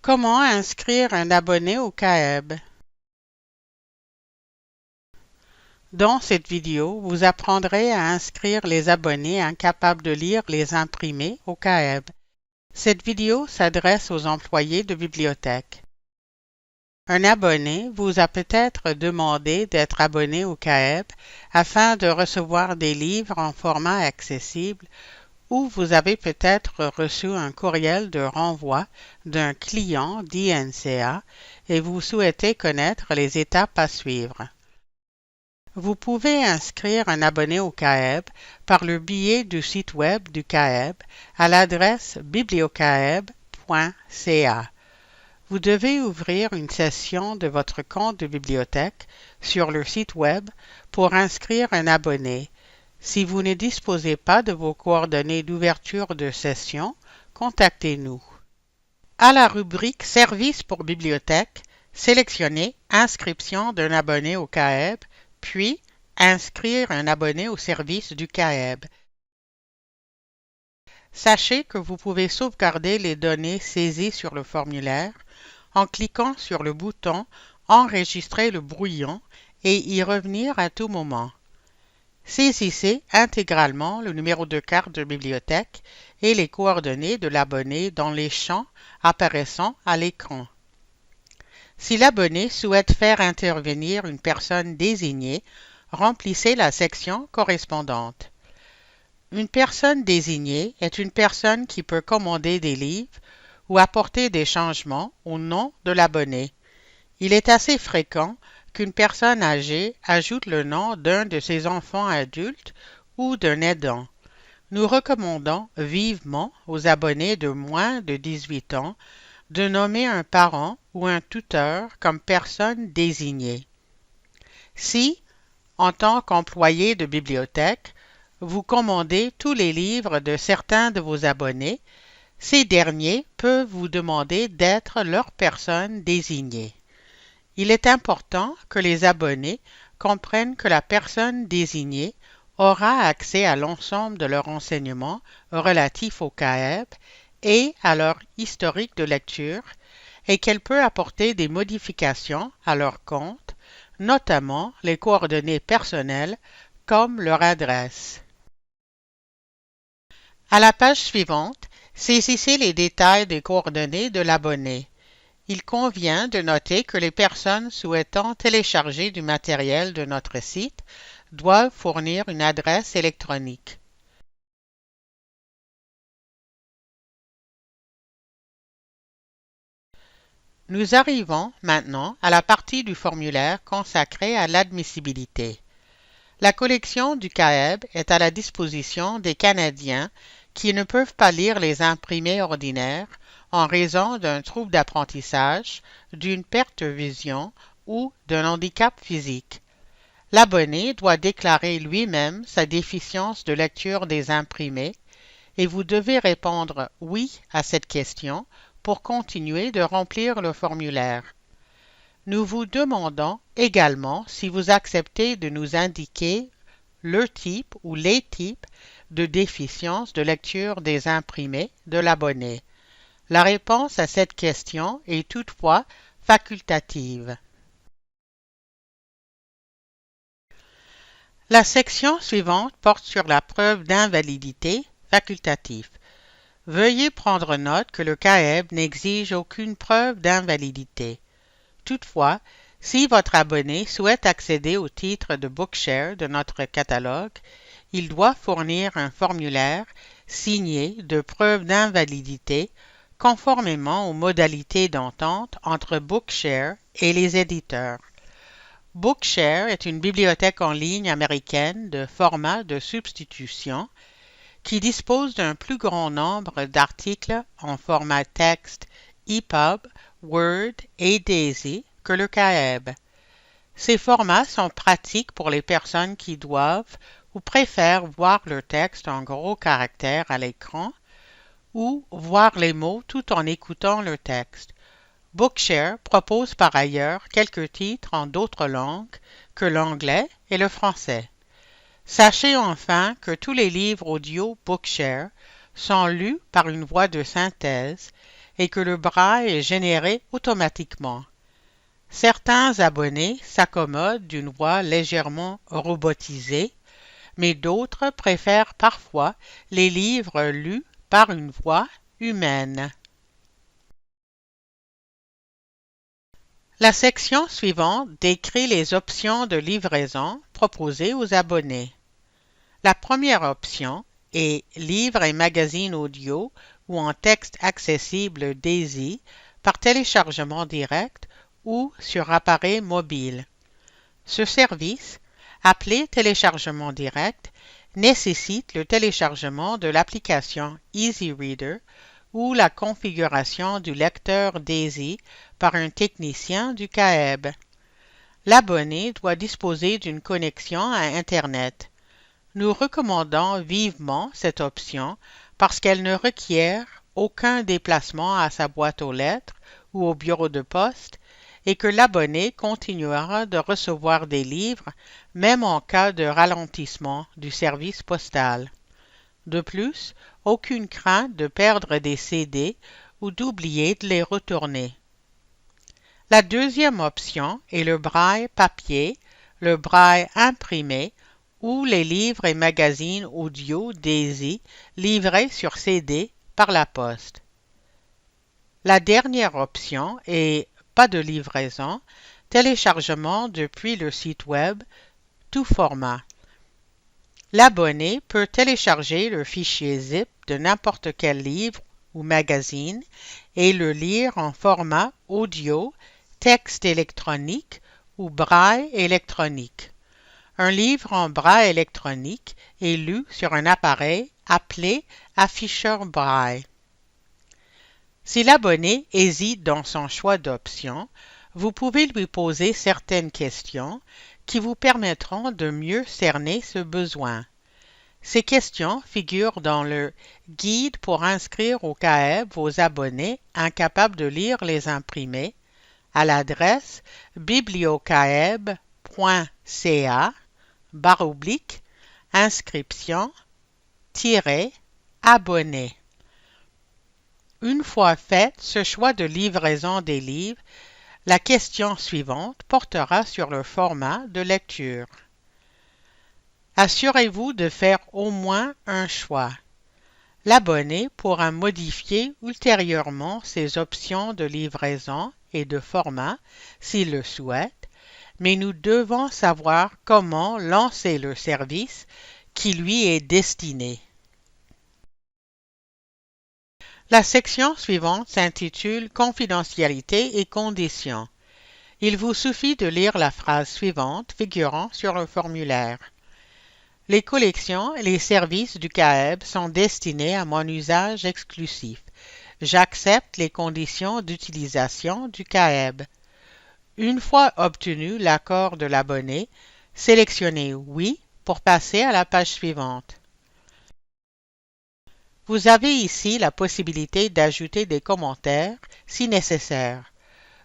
Comment inscrire un abonné au CAEB? Dans cette vidéo, vous apprendrez à inscrire les abonnés incapables de lire les imprimés au CAEB. Cette vidéo s'adresse aux employés de bibliothèque. Un abonné vous a peut-être demandé d'être abonné au CAEB afin de recevoir des livres en format accessible ou vous avez peut-être reçu un courriel de renvoi d'un client d'INCA et vous souhaitez connaître les étapes à suivre. Vous pouvez inscrire un abonné au CAEB par le biais du site web du CAEB à l'adresse bibliocaeb.ca. Vous devez ouvrir une session de votre compte de bibliothèque sur le site web pour inscrire un abonné. Si vous ne disposez pas de vos coordonnées d'ouverture de session, contactez-nous. À la rubrique Services pour bibliothèque, sélectionnez Inscription d'un abonné au CAEB, puis Inscrire un abonné au service du CAEB. Sachez que vous pouvez sauvegarder les données saisies sur le formulaire en cliquant sur le bouton Enregistrer le brouillon et y revenir à tout moment. Saisissez intégralement le numéro de carte de bibliothèque et les coordonnées de l'abonné dans les champs apparaissant à l'écran. Si l'abonné souhaite faire intervenir une personne désignée, remplissez la section correspondante. Une personne désignée est une personne qui peut commander des livres ou apporter des changements au nom de l'abonné. Il est assez fréquent qu'une personne âgée ajoute le nom d'un de ses enfants adultes ou d'un aidant. Nous recommandons vivement aux abonnés de moins de 18 ans de nommer un parent ou un tuteur comme personne désignée. Si, en tant qu'employé de bibliothèque, vous commandez tous les livres de certains de vos abonnés, ces derniers peuvent vous demander d'être leur personne désignée. Il est important que les abonnés comprennent que la personne désignée aura accès à l'ensemble de leurs renseignements relatifs au CAEB et à leur historique de lecture et qu'elle peut apporter des modifications à leur compte, notamment les coordonnées personnelles comme leur adresse. À la page suivante, saisissez les détails des coordonnées de l'abonné. Il convient de noter que les personnes souhaitant télécharger du matériel de notre site doivent fournir une adresse électronique. Nous arrivons maintenant à la partie du formulaire consacrée à l'admissibilité. La collection du CAEB est à la disposition des Canadiens qui ne peuvent pas lire les imprimés ordinaires en raison d'un trouble d'apprentissage, d'une perte de vision ou d'un handicap physique. L'abonné doit déclarer lui-même sa déficience de lecture des imprimés et vous devez répondre « oui » à cette question pour continuer de remplir le formulaire. Nous vous demandons également si vous acceptez de nous indiquer le type ou les types de déficience de lecture des imprimés de l'abonné. La réponse à cette question est toutefois facultative. La section suivante porte sur la preuve d'invalidité facultative. Veuillez prendre note que le CAEB n'exige aucune preuve d'invalidité. Toutefois, si votre abonné souhaite accéder au titre de Bookshare de notre catalogue, il doit fournir un formulaire signé de preuve d'invalidité conformément aux modalités d'entente entre Bookshare et les éditeurs. Bookshare est une bibliothèque en ligne américaine de format de substitution qui dispose d'un plus grand nombre d'articles en format texte, EPUB, Word et DAISY que le CAEB. Ces formats sont pratiques pour les personnes qui doivent ou préfèrent voir le texte en gros caractères à l'écran ou voir les mots tout en écoutant le texte. Bookshare propose par ailleurs quelques titres en d'autres langues que l'anglais et le français. Sachez enfin que tous les livres audio Bookshare sont lus par une voix de synthèse et que le braille est généré automatiquement. Certains abonnés s'accommodent d'une voix légèrement robotisée, mais d'autres préfèrent parfois les livres lus par une voix humaine. La section suivante décrit les options de livraison proposées aux abonnés. La première option est livres et magazines audio ou en texte accessible DAISY par téléchargement direct ou sur appareil mobile. Ce service, appelé téléchargement direct, nécessite le téléchargement de l'application Easy Reader ou la configuration du lecteur DAISY par un technicien du CAEB. L'abonné doit disposer d'une connexion à Internet. Nous recommandons vivement cette option parce qu'elle ne requiert aucun déplacement à sa boîte aux lettres ou au bureau de poste et que l'abonné continuera de recevoir des livres même en cas de ralentissement du service postal. De plus, aucune crainte de perdre des CD ou d'oublier de les retourner. La deuxième option est le braille papier, le braille imprimé ou les livres et magazines audio DAISY livrés sur CD par la poste. La dernière option est pas de livraison, téléchargement depuis le site web, tout format. L'abonné peut télécharger le fichier zip de n'importe quel livre ou magazine et le lire en format audio, texte électronique ou braille électronique. Un livre en braille électronique est lu sur un appareil appelé afficheur braille. Si l'abonné hésite dans son choix d'option, vous pouvez lui poser certaines questions qui vous permettront de mieux cerner ce besoin. Ces questions figurent dans le Guide pour inscrire au CAEB vos abonnés incapables de lire les imprimés à l'adresse bibliocaeb.ca/inscription-abonnés. Une fois fait ce choix de livraison des livres, la question suivante portera sur le format de lecture. Assurez-vous de faire au moins un choix. L'abonné pourra modifier ultérieurement ses options de livraison et de format s'il le souhaite, mais nous devons savoir comment lancer le service qui lui est destiné. La section suivante s'intitule Confidentialité et conditions. Il vous suffit de lire la phrase suivante figurant sur le formulaire. Les collections et les services du CAEB sont destinés à mon usage exclusif. J'accepte les conditions d'utilisation du CAEB. Une fois obtenu l'accord de l'abonné, sélectionnez Oui pour passer à la page suivante. Vous avez ici la possibilité d'ajouter des commentaires si nécessaire.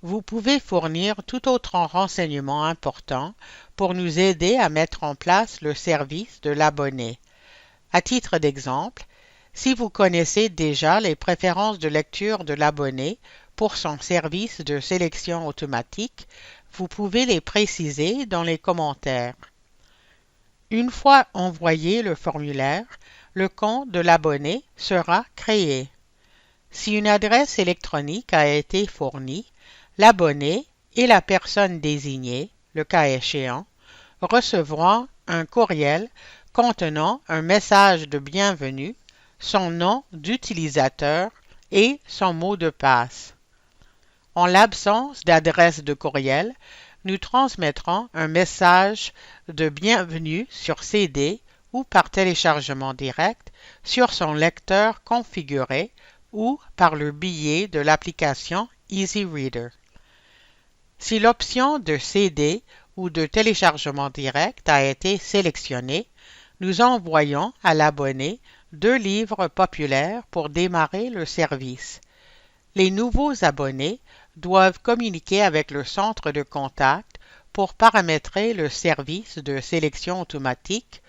Vous pouvez fournir tout autre renseignement important pour nous aider à mettre en place le service de l'abonné. À titre d'exemple, si vous connaissez déjà les préférences de lecture de l'abonné pour son service de sélection automatique, vous pouvez les préciser dans les commentaires. Une fois envoyé le formulaire, le compte de l'abonné sera créé. Si une adresse électronique a été fournie, l'abonné et la personne désignée, le cas échéant, recevront un courriel contenant un message de bienvenue, son nom d'utilisateur et son mot de passe. En l'absence d'adresse de courriel, nous transmettrons un message de bienvenue sur CD ou par téléchargement direct sur son lecteur configuré ou par le biais de l'application Easy Reader. Si l'option de CD ou de téléchargement direct a été sélectionnée, nous envoyons à l'abonné 2 livres populaires pour démarrer le service. Les nouveaux abonnés doivent communiquer avec le centre de contact pour paramétrer le service de sélection automatique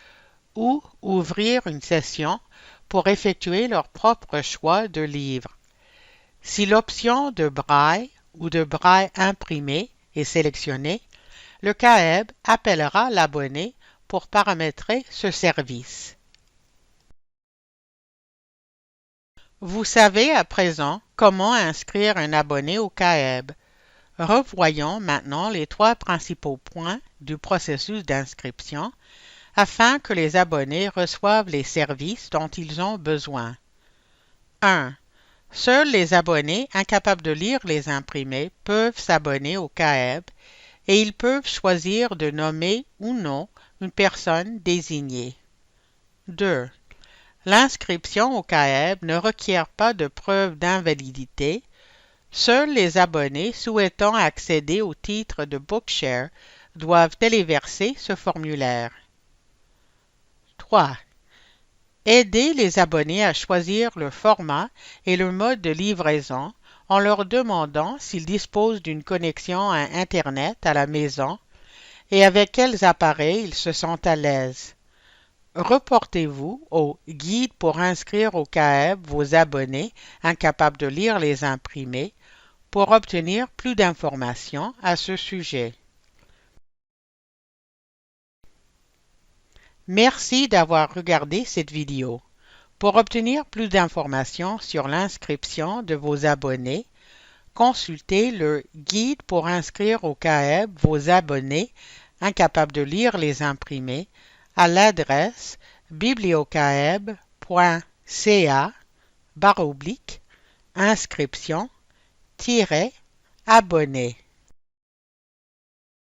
ou ouvrir une session pour effectuer leur propre choix de livre. Si l'option de braille ou de braille imprimé est sélectionnée, le CAEB appellera l'abonné pour paramétrer ce service. Vous savez à présent comment inscrire un abonné au CAEB. Revoyons maintenant les trois principaux points du processus d'inscription afin que les abonnés reçoivent les services dont ils ont besoin. 1. Seuls les abonnés incapables de lire les imprimés peuvent s'abonner au CAEB et ils peuvent choisir de nommer ou non une personne désignée. 2. L'inscription au CAEB ne requiert pas de preuve d'invalidité. Seuls les abonnés souhaitant accéder au titre de Bookshare doivent téléverser ce formulaire. 3. Aider les abonnés à choisir le format et le mode de livraison en leur demandant s'ils disposent d'une connexion à Internet à la maison et avec quels appareils ils se sentent à l'aise. Reportez-vous au Guide pour inscrire au CAEB vos abonnés incapables de lire les imprimés pour obtenir plus d'informations à ce sujet. Merci d'avoir regardé cette vidéo. Pour obtenir plus d'informations sur l'inscription de vos abonnés, consultez le Guide pour inscrire au CAEB vos abonnés incapables de lire les imprimés à l'adresse bibliocaeb.ca/inscription-abonnés.